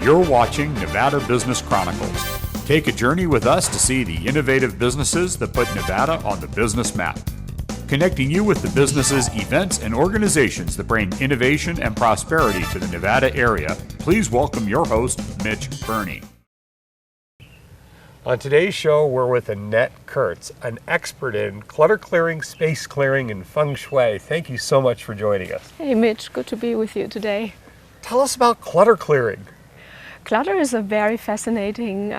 You're watching Nevada Business Chronicles. Take a journey with us to see the innovative businesses that put Nevada on the business map. Connecting you with the businesses, events, and organizations that bring innovation and prosperity to the Nevada area, please welcome your host, Mitch Burney. On today's show, we're with Annette Kurtz, an expert in clutter clearing, space clearing, and Feng Shui. Thank you so much for joining us. Hey Mitch, good to be with you today. Tell us about clutter clearing. Clutter is a very fascinating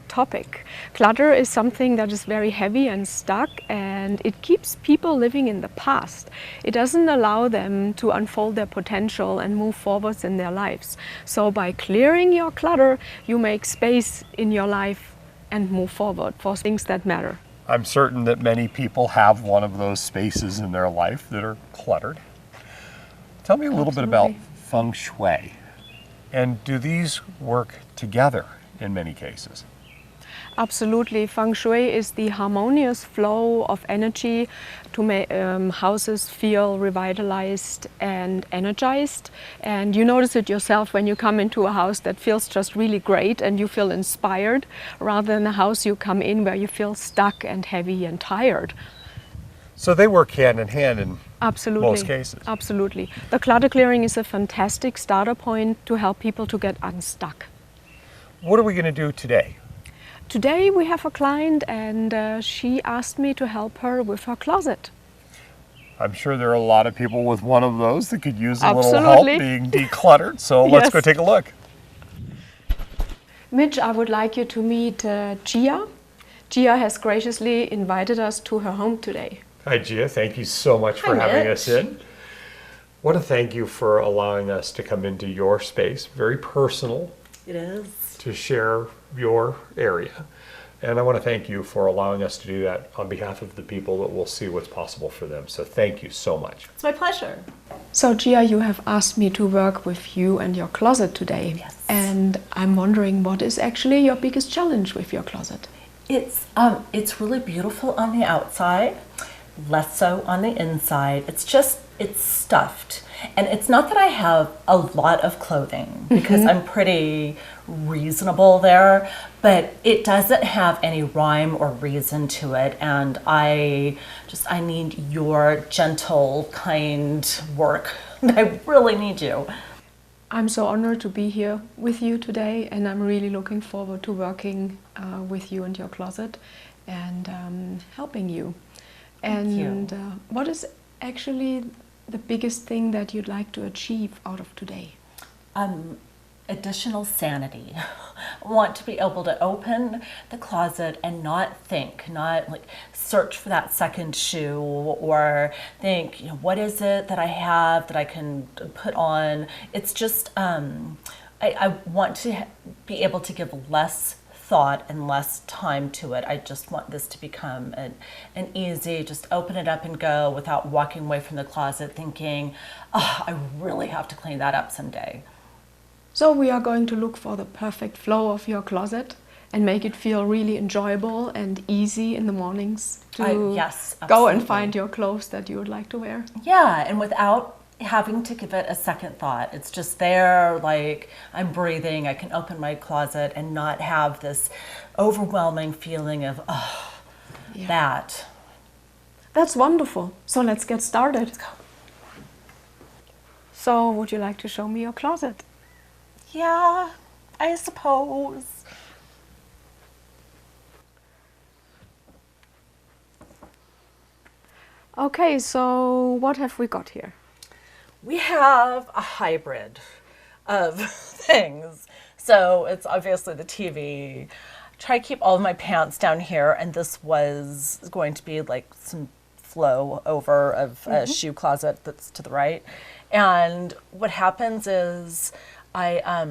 topic. Clutter is something that is very heavy and stuck, and it keeps people living in the past. It doesn't allow them to unfold their potential and move forwards in their lives. So by clearing your clutter, you make space in your life and move forward for things that matter. I'm certain that many people have one of those spaces in their life that are cluttered. Tell me a little bit about Feng Shui. And do these work together in many cases? Absolutely. Feng Shui is the harmonious flow of energy to make houses feel revitalized and energized. And you notice it yourself when you come into a house that feels just really great and you feel inspired, rather than a house you come in where you feel stuck and heavy and tired. So they work hand in hand in Absolutely. most cases. Absolutely. The clutter clearing is a fantastic starter point to help people to get unstuck. What are we going to do today? Today we have a client and she asked me to help her with her closet. I'm sure there are a lot of people with one of those that could use a little help Absolutely. being decluttered. So let's go take a look. Mitch, I would like you to meet Gia. Gia has graciously invited us to her home today. Hi, Gia. Thank you so much for having us in. I want to thank you for allowing us to come into your space. Very personal. It is. To share your area. And I want to thank you for allowing us to do that on behalf of the people that will see what's possible for them. So thank you so much. It's my pleasure. So Gia, you have asked me to work with you and your closet today. Yes. And I'm wondering, what is actually your biggest challenge with your closet? It's really beautiful on the outside, less so on the inside. It's stuffed. And it's not that I have a lot of clothing, because I'm pretty reasonable there, but it doesn't have any rhyme or reason to it. And I need your gentle, kind work. I really need you. I'm so honored to be here with you today, and I'm really looking forward to working with you and your closet and helping you. And what is actually the biggest thing that you'd like to achieve out of today? Additional sanity. I want to be able to open the closet and not like search for that second shoe or think, what is it that I have that I can put on? It's just, I want to be able to give less thought and less time to it. I just want this to become an easy, just open it up and go without walking away from the closet thinking, oh, I really have to clean that up someday. So we are going to look for the perfect flow of your closet and make it feel really enjoyable and easy in the mornings to go and find your clothes that you would like to wear. Yeah, and without having to give it a second thought. It's just there, like I'm breathing, I can open my closet and not have this overwhelming feeling of, that. That's wonderful. So let's get started. Let's go. So would you like to show me your closet? Yeah, I suppose. Okay, so what have we got here? We have a hybrid of things. So it's obviously the TV. Try to keep all of my pants down here, and this was going to be like some flow over of a shoe closet that's to the right. And what happens is I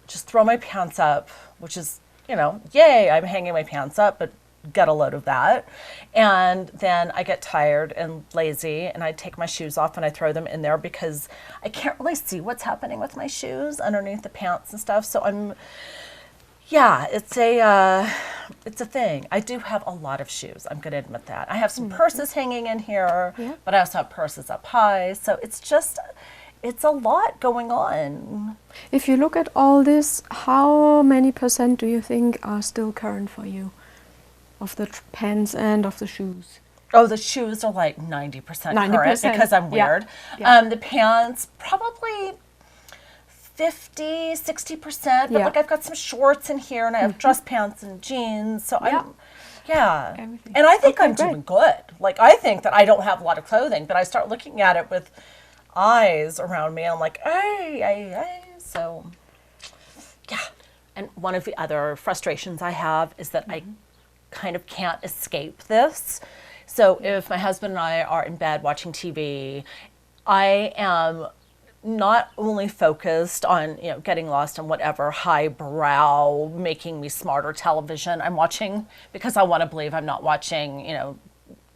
just throw my pants up, which is, yay, I'm hanging my pants up, but get a load of that. And then I get tired and lazy and I take my shoes off and I throw them in there because I can't really see what's happening with my shoes underneath the pants and stuff. So it's a thing. I do have a lot of shoes. I'm going to admit that. I have some purses hanging in here, but I also have purses up high. So it's a lot going on. If you look at all this, how many % do you think are still current for you? Of the pants and of the shoes? Oh, the shoes are like 90% current 90%, because I'm yeah, weird. yeah. The pants, probably 50, 60%. But Yeah. like I've got some shorts in here and I have dress pants and jeans. So Yeah. Everything. And I think Okay, I'm great. doing good. Like I think that I don't have a lot of clothing, but I start looking at it with eyes around me and I'm like, hey. So, yeah. And one of the other frustrations I have is that I kind of can't escape this. So if my husband and I are in bed watching TV, I am not only focused on, getting lost on whatever highbrow, making me smarter television I'm watching, because I want to believe I'm not watching,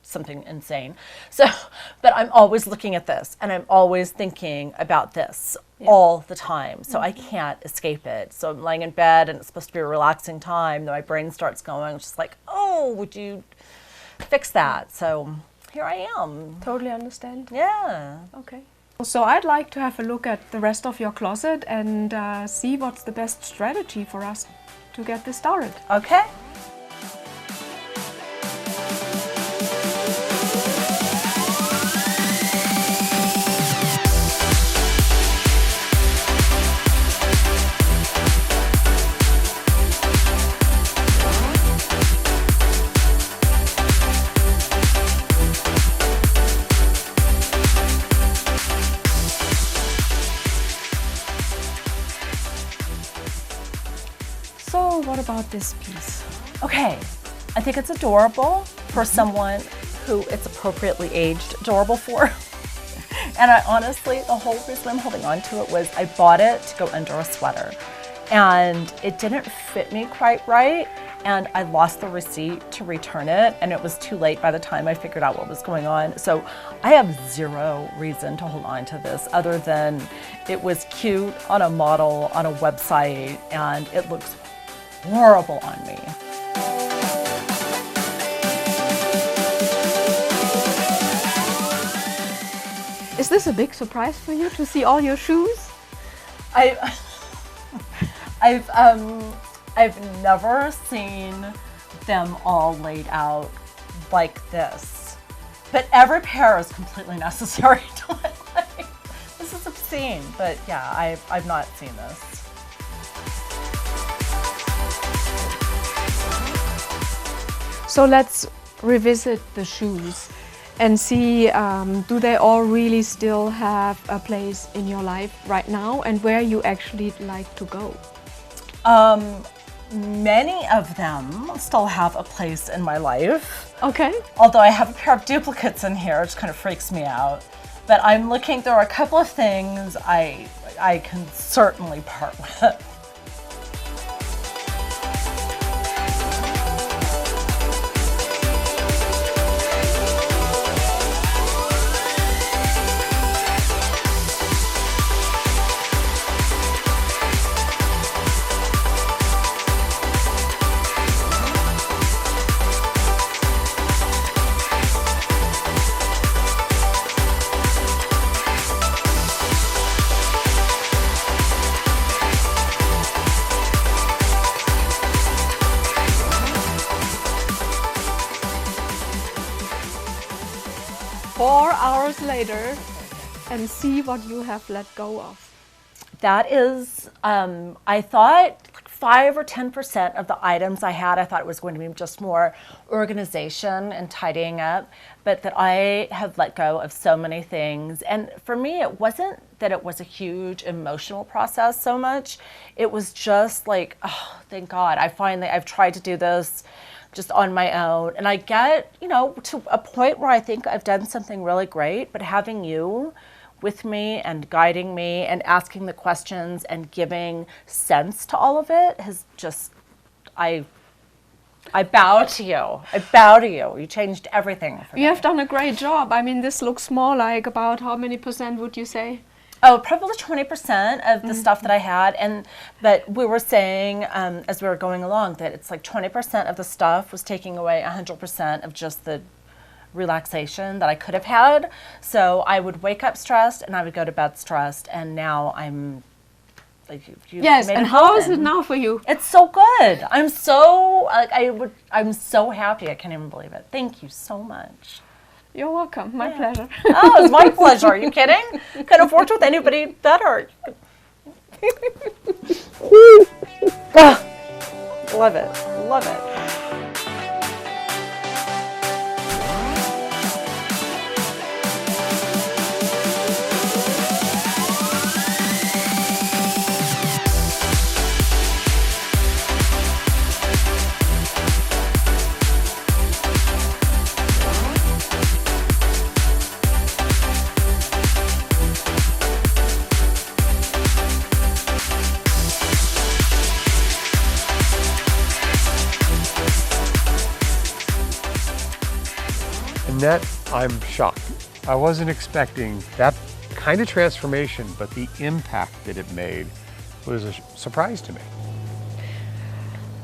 something insane. So, but I'm always looking at this and I'm always thinking about this all the time. So I can't escape it. So I'm laying in bed and it's supposed to be a relaxing time. Then my brain starts going, it's just like, oh, would you fix that? So here I am. Totally understand. Yeah. Okay. So I'd like to have a look at the rest of your closet and see what's the best strategy for us to get this started. Okay. So what about this piece? Okay, I think it's adorable for someone who it's appropriately aged adorable for. And I honestly, the whole reason I'm holding on to it was I bought it to go under a sweater and it didn't fit me quite right. And I lost the receipt to return it and it was too late by the time I figured out what was going on. So I have zero reason to hold on to this other than it was cute on a model on a website and it looks horrible on me. Is this a big surprise for you to see all your shoes? I've never seen them all laid out like this, but every pair is completely necessary to my life. This is obscene, but yeah, I've not seen this. So let's revisit the shoes and see, do they all really still have a place in your life right now and where you actually like to go? Many of them still have a place in my life. Okay. Although I have a pair of duplicates in here, which kind of freaks me out. But I'm looking, there are a couple of things I can certainly part with. Later and see what you have let go of. That is, I thought 5 or 10% of the items I had, I thought it was going to be just more organization and tidying up, but that I have let go of so many things. And for me, it wasn't that it was a huge emotional process so much. It was just like, oh, thank God, I've tried to do this just on my own. And I get, to a point where I think I've done something really great, but having you with me and guiding me and asking the questions and giving sense to all of it has just, I bow to you. I bow to you. You changed everything for me. You have done a great job. I mean, this looks more like about how many % would you say? Oh, probably 20% of the stuff that I had. But we were saying as we were going along that it's like 20% of the stuff was taking away 100% of just the relaxation that I could have had. So I would wake up stressed and I would go to bed stressed, and now I'm like, you Yes, made and it how is happen. it now for you? It's so good. I'm so I'm so happy. I can't even believe it. Thank you so much. You're welcome. My pleasure. Oh, it's my pleasure. Are you kidding? Couldn't have worked with anybody better. Ah, love it. Love it. Annette, I'm shocked. I wasn't expecting that kind of transformation, but the impact that it made was a surprise to me.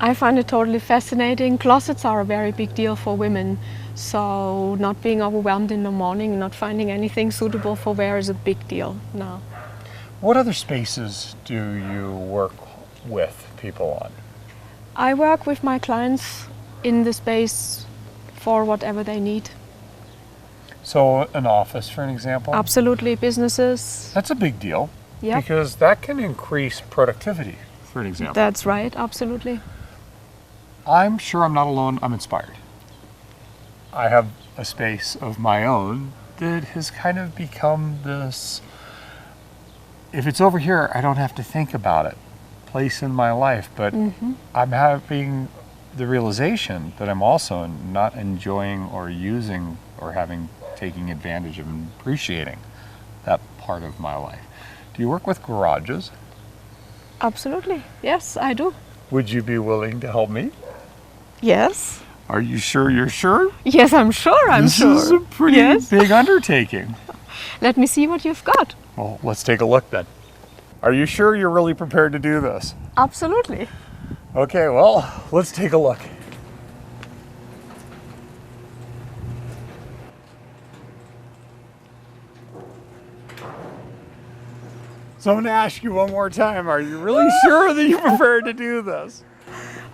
I find it totally fascinating. Closets are a very big deal for women. So not being overwhelmed in the morning, not finding anything suitable for wear is a big deal now. What other spaces do you work with people on? I work with my clients in the space for whatever they need. So an office, for an example? Absolutely, businesses. That's a big deal. Yep. Because that can increase productivity, for an example. That's right, absolutely. I'm sure I'm not alone. I'm inspired. I have a space of my own that has kind of become this, if it's over here, I don't have to think about it, place in my life. But I'm having the realization that I'm also not enjoying or using or taking advantage of and appreciating that part of my life. Do you work with garages? Absolutely, yes, I do. Would you be willing to help me? Yes. Are you sure you're sure? Yes, I'm sure, This is a pretty Yes. big undertaking. Let me see what you've got. Well, let's take a look then. Are you sure you're really prepared to do this? Absolutely. Okay, well, let's take a look. So I'm going to ask you one more time. Are you really sure that you're prepared to do this?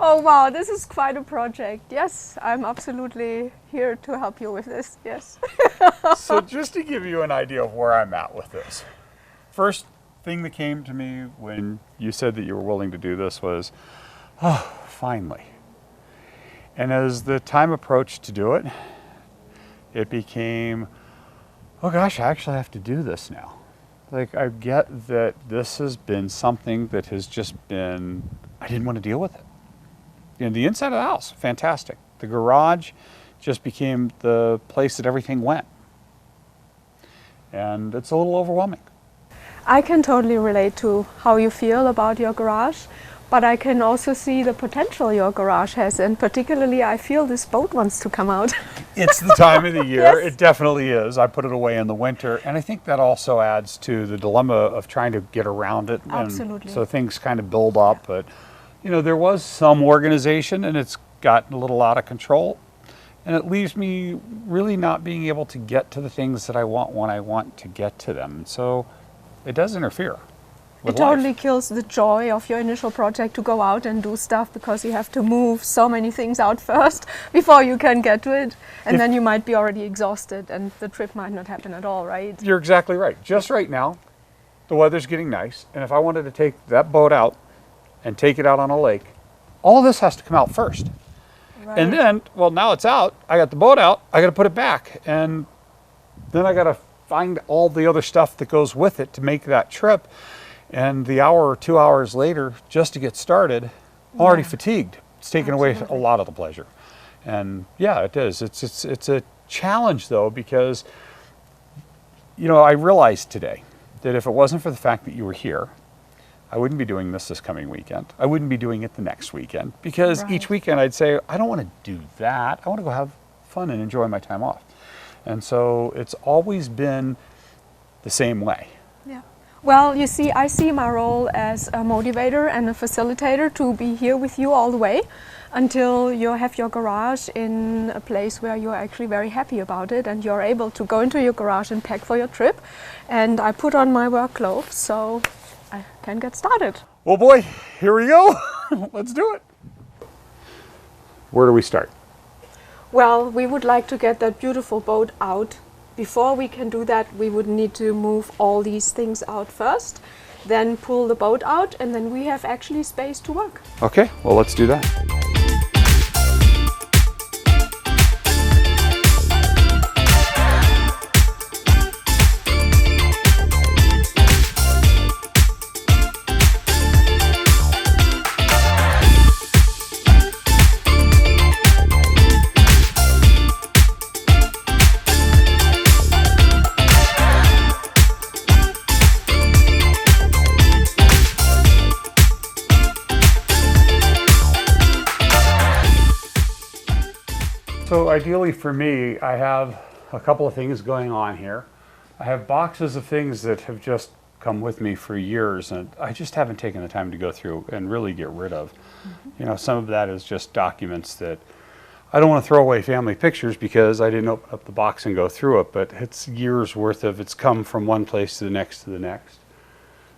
Oh wow, this is quite a project. Yes, I'm absolutely here to help you with this, yes. So just to give you an idea of where I'm at with this. First thing that came to me when you said that you were willing to do this was, oh, finally. And as the time approached to do it, it became, oh gosh, I actually have to do this now. Like, I get that this has been something that has just been, I didn't want to deal with it. You know, the inside of the house, fantastic. The garage just became the place that everything went. And it's a little overwhelming. I can totally relate to how you feel about your garage, but I can also see the potential your garage has, and particularly I feel this boat wants to come out. It's the time of the year. Yes. It definitely is. I put it away in the winter, and I think that also adds to the dilemma of trying to get around it. Absolutely. And so things kind of build up, but you know, there was some organization and it's gotten a little out of control, and it leaves me really not being able to get to the things that I want when I want to get to them. So it does interfere with It totally life. kills the joy of your initial project to go out and do stuff, because you have to move so many things out first before you can get to it. And then you might be already exhausted and the trip might not happen at all, right? You're exactly right. Just right now, the weather's getting nice, and if I wanted to take that boat out and take it out on a lake, all this has to come out first. Right. And then, well, now it's out. I got the boat out. I got to put it back. And then I got to find all the other stuff that goes with it to make that trip. And the hour or 2 hours later, just to get started, I'm already fatigued. It's taken away a lot of the pleasure. And yeah, it is. It's a challenge though, because, you know, I realized today that if it wasn't for the fact that you were here, I wouldn't be doing this coming weekend. I wouldn't be doing it the next weekend, because each weekend I'd say, I don't want to do that. I want to go have fun and enjoy my time off. And so it's always been the same way. Yeah. Well, you see, I see my role as a motivator and a facilitator to be here with you all the way. until you have your garage in a place where you're actually very happy about it and you're able to go into your garage and pack for your trip. And I put on my work clothes so I can get started. Well, boy, here we go. Let's do it. Where do we start? Well, we would like to get that beautiful boat out. Before we can do that, we would need to move all these things out first, then pull the boat out, and then we have actually space to work. Okay, well, let's do that. So ideally for me, I have a couple of things going on here. I have boxes of things that have just come with me for years, and I just haven't taken the time to go through and really get rid of. You know, some of that is just documents that I don't want to throw away, family pictures, because I didn't open up the box and go through it, but it's years worth of, it's come from one place to the next to the next.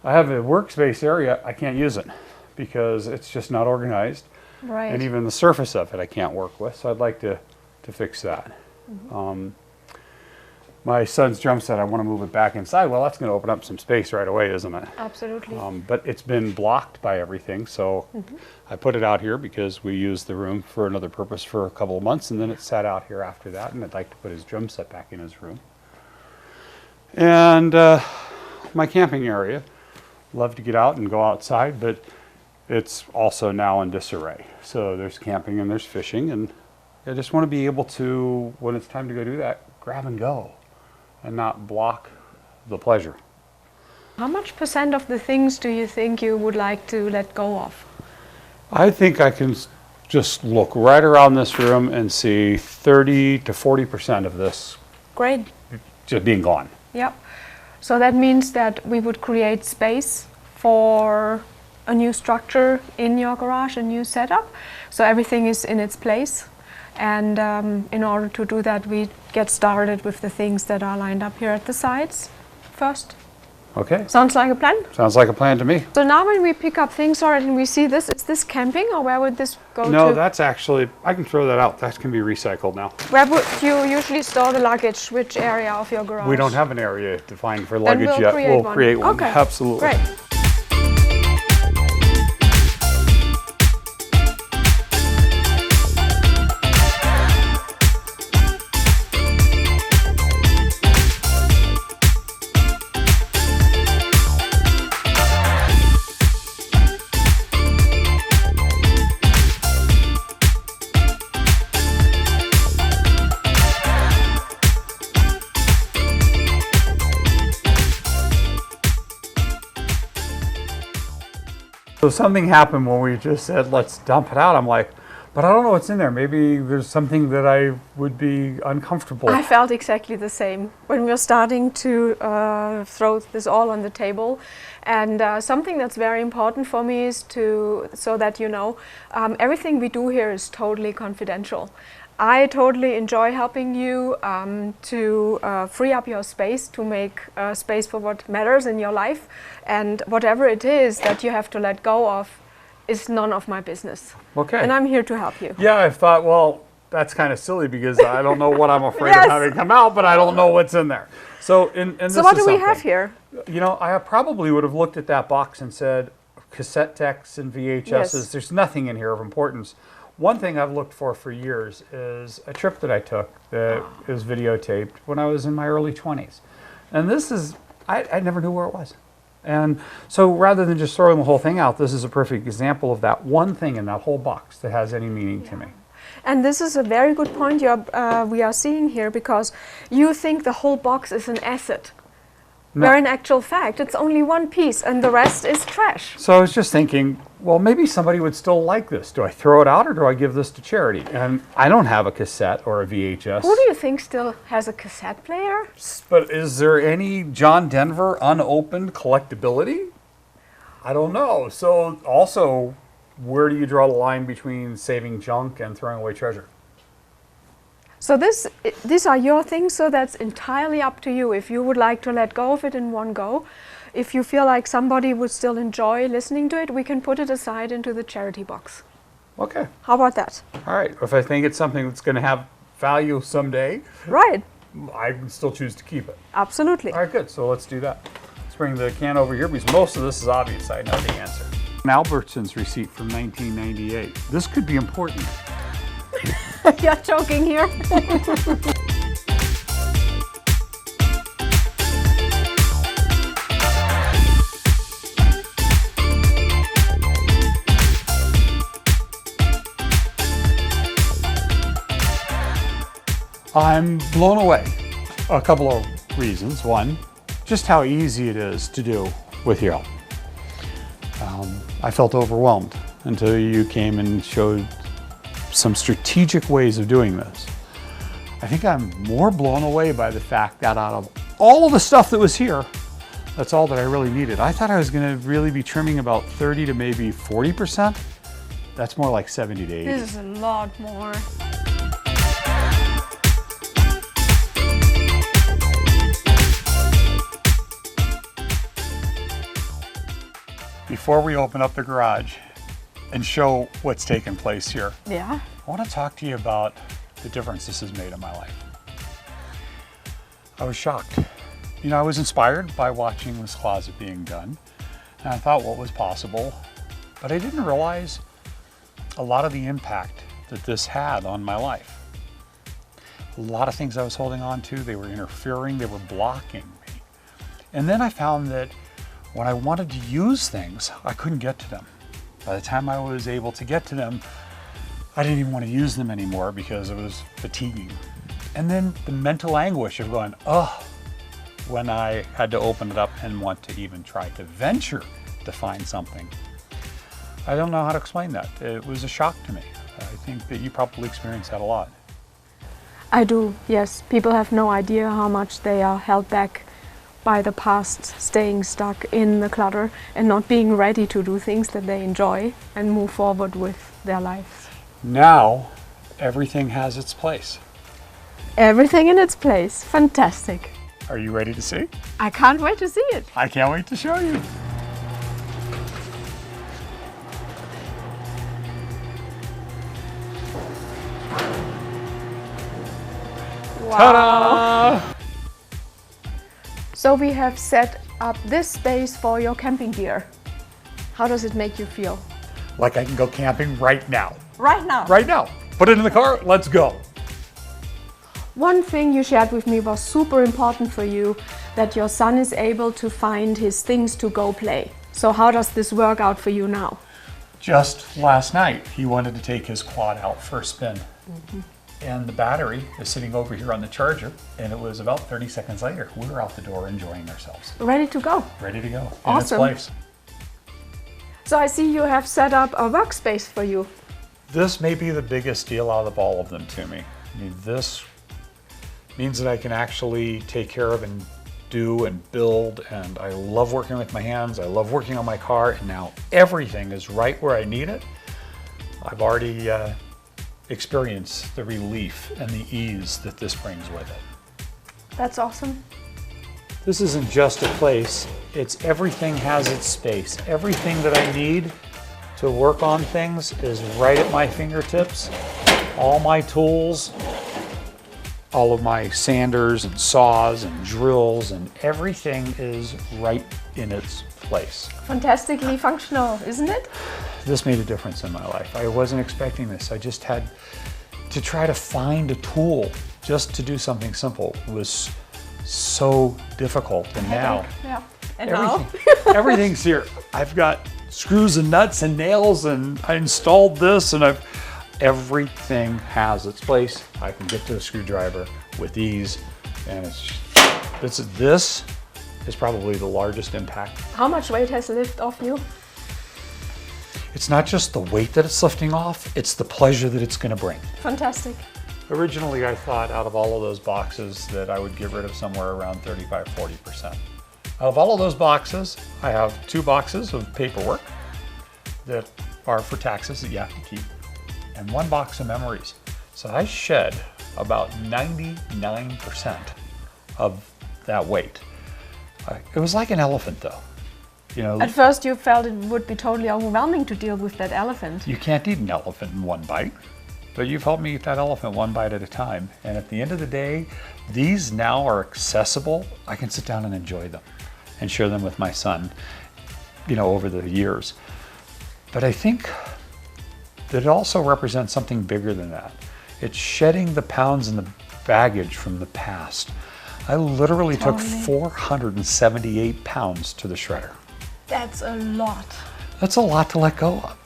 I have a workspace area, I can't use it because it's just not organized. Right. And even the surface of it I can't work with, so I'd like to fix that. My son's drum set, I want to move it back inside. Well, that's going to open up some space right away, isn't it? Absolutely. But it's been blocked by everything, so I put it out here because we used the room for another purpose for a couple of months, and then it sat out here after that, and I'd like to put his drum set back in his room. And my camping area, love to get out and go outside, but it's also now in disarray. So there's camping and there's fishing, and I just want to be able to, when it's time to go do that, grab and go and not block the pleasure. How much % of the things do you think you would like to let go of? I think I can just look right around this room and see 30 to 40% of this Great. just being gone. Yep. So that means that we would create space for a new structure in your garage, a new setup. So everything is in its place. And in order to do that, we get started with the things that are lined up here at the sides first. Okay, Sounds like a plan? sounds like a plan to me. So now when we pick up things already and we see this, is this camping or where would this go to? No, that's actually, I can throw that out. That can be recycled now. Where would you usually store the luggage? Which area of your garage? We don't have an area defined for Then luggage we'll yet. create We'll one. create one. Okay. Absolutely. Great. So something happened when we just said, let's dump it out. I'm like, but I don't know what's in there. Maybe there's something that I would be uncomfortable. I felt exactly the same when we were starting to throw this all on the table. And something that's very important for me is so that you know, everything we do here is totally confidential. I totally enjoy helping you to free up your space, to make space for what matters in your life. And whatever it is that you have to let go of is none of my business. Okay. And I'm here to help you. Yeah, I thought, well, that's kind of silly because I don't know what I'm afraid Yes. of having come out, but I don't know what's in there. So, this So what is do we have something. here? You know, I probably would have looked at that box and said, cassette decks and VHSs, Yes. there's nothing in here of importance. One thing I've looked for years is a trip that I took that is videotaped when I was in my early 20s. And this is, I never knew where it was. And so rather than just throwing the whole thing out, this is a perfect example of that one thing in that whole box that has any meaning to me. And this is a very good point we are seeing here, because you think the whole box is an asset. No. Where in actual fact, it's only one piece and the rest is trash. So I was just thinking, well, maybe somebody would still like this. Do I throw it out or do I give this to charity? And I don't have a cassette or a VHS. Who do you think still has a cassette player? But is there any John Denver unopened collectability? I don't know. So also, where do you draw the line between saving junk and throwing away treasure? So these are your things, so that's entirely up to you. If you would like to let go of it in one go, if you feel like somebody would still enjoy listening to it, we can put it aside into the charity box. Okay. How about that? All right. If I think it's something that's going to have value someday, Right. I can still choose to keep it. Absolutely. All right, good. So let's do that. Let's bring the can over here because most of this is obvious. I know the answer. Albertson's receipt from 1998. This could be important. You're joking here. I'm blown away. A couple of reasons. One, just how easy it is to do with your help. I felt overwhelmed until you came and showed some strategic ways of doing this. I think I'm more blown away by the fact that out of all of the stuff that was here, that's all that I really needed. I thought I was going to really be trimming about 30 to maybe 40%. That's more like 70 to 80. This is a lot more. Before we open up the garage and show what's taken place here, Yeah. I want to talk to you about the difference this has made in my life. I was shocked. You know, I was inspired by watching this closet being done, and I thought what was possible, but I didn't realize a lot of the impact that this had on my life. A lot of things I was holding on to, they were interfering, they were blocking me. And then I found that when I wanted to use things, I couldn't get to them. By the time I was able to get to them, I didn't even want to use them anymore because it was fatiguing. And then the mental anguish of going, oh, when I had to open it up and want to even try to venture to find something. I don't know how to explain that. It was a shock to me. I think that you probably experience that a lot. I do, yes. People have no idea how much they are held back by the past, staying stuck in the clutter and not being ready to do things that they enjoy and move forward with their lives. Now, everything has its place. Everything in its place. Fantastic. Are you ready to see? I can't wait to see it. I can't wait to show you. Wow. Ta-da! So we have set up this space for your camping gear. How does it make you feel? Like I can go camping right now. Right now. Right now. Put it in the car, let's go. One thing you shared with me was super important for you, that your son is able to find his things to go play. So how does this work out for you now? Just last night, he wanted to take his quad out for a spin. Mm-hmm. And the battery is sitting over here on the charger, and it was about 30 seconds later. We were out the door enjoying ourselves. Ready to go. Ready to go. Awesome. In its place. So I see you have set up a workspace for you. This may be the biggest deal out of all of them to me. I mean, this means that I can actually take care of and do and build, and I love working with my hands. I love working on my car, and now everything is right where I need it. I've already experienced the relief and the ease that this brings with it. That's awesome. This isn't just a place, it's everything has its space. Everything that I need to work on things is right at my fingertips. All my tools, all of my sanders and saws and drills, and everything is right in its place. Fantastically functional, isn't it? This made a difference in my life. I wasn't expecting this. I just had to try to find a tool just to do something simple. It was so difficult, and now Yeah. And everything's here. I've got screws and nuts and nails, and I installed this, and everything has its place. I can get to a screwdriver with ease, and this is probably the largest impact. How much weight has lifted off you? It's not just the weight that it's lifting off, it's the pleasure that it's going to bring. Fantastic. Originally, I thought out of all of those boxes that I would get rid of somewhere around 35–40%. Out of all of those boxes, I have 2 boxes of paperwork that are for taxes that you have to keep, and 1 box of memories. So I shed about 99% of that weight. It was like an elephant though. You know, At first you felt it would be totally overwhelming to deal with that elephant. you can't eat an elephant in one bite, but you've helped me eat that elephant 1 bite at a time. And at the end of the day, these now are accessible. I can sit down and enjoy them and share them with my son, you know, over the years. But I think that it also represents something bigger than that. It's shedding the pounds and the baggage from the past. I literally took 478 pounds to the shredder. That's a lot. That's a lot to let go of.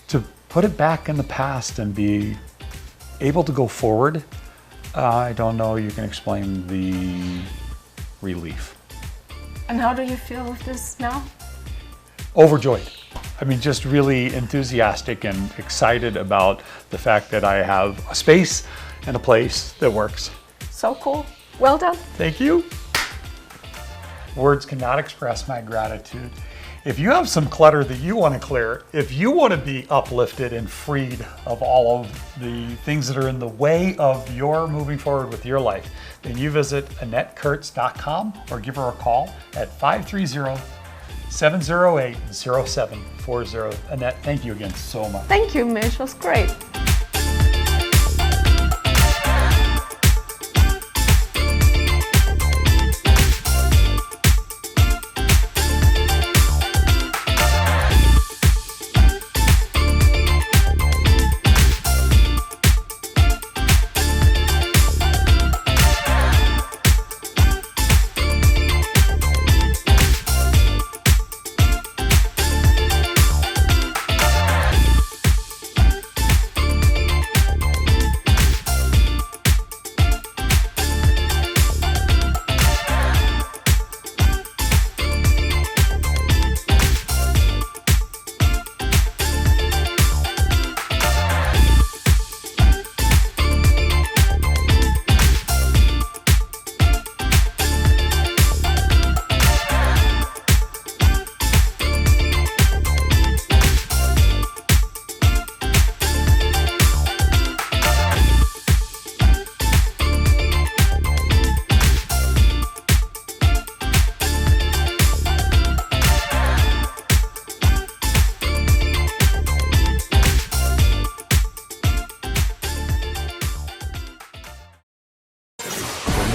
To put it back in the past and be able to go forward, I don't know you can explain the relief. And how do you feel with this now? Overjoyed. I mean, just really enthusiastic and excited about the fact that I have a space and a place that works. So cool. Well done. Thank you. Words cannot express my gratitude. If you have some clutter that you want to clear, if you want to be uplifted and freed of all of the things that are in the way of your moving forward with your life, then you visit AnnetteKurtz.com or give her a call at 530-708-0740. Annette, thank you again so much. Thank you, Mish. It was great.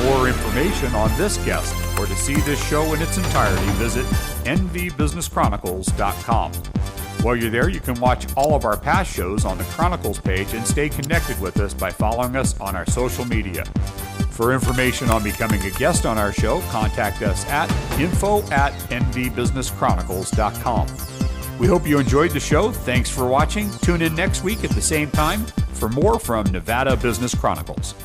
more information on this guest or to see this show in its entirety, visit nvbusinesschronicles.com. While you're there, you can watch all of our past shows on the Chronicles page and stay connected with us by following us on our social media. For information on becoming a guest on our show, contact us at info@nvbusinesschronicles.com. We hope you enjoyed the show. Thanks for watching. Tune in next week at the same time for more from Nevada Business Chronicles.